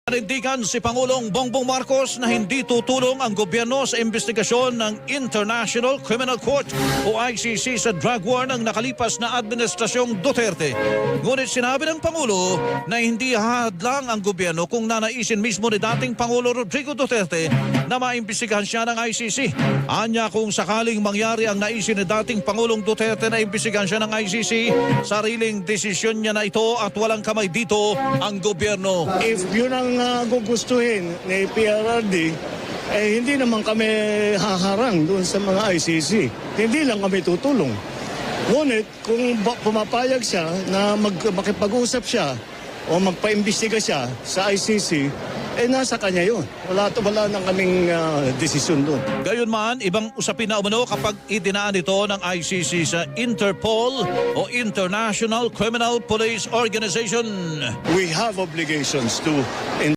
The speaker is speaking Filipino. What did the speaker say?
Nanindigan si Pangulong Bongbong Marcos na hindi tutulong ang gobyerno sa investigasyon ng International Criminal Court o ICC sa drug war ng nakalipas na administrasyong Duterte. Ngunit sinabi ng Pangulo na hindi hahadlang ang gobyerno kung nanaisin mismo ni dating Pangulo Rodrigo Duterte na maimbestigahan siya ng ICC. Anya kung sakaling mangyari ang naisin ni dating Pangulong Duterte na imbestigahan siya ng ICC, sariling desisyon niya na ito at walang kamay dito ang gobyerno. If yun ang gugustuhin ni PRRD, hindi naman kami haharang doon sa mga ICC. Hindi lang kami tutulong. Ngunit kung pumapayag siya na makipag-usap siya o magpaimbestiga siya sa ICC, nasa kanya yun. Wala nang kaming desisyon doon. Gayunman, ibang usapin na umano kapag idinaan ito ng ICC sa Interpol o International Criminal Police Organization. We have obligations to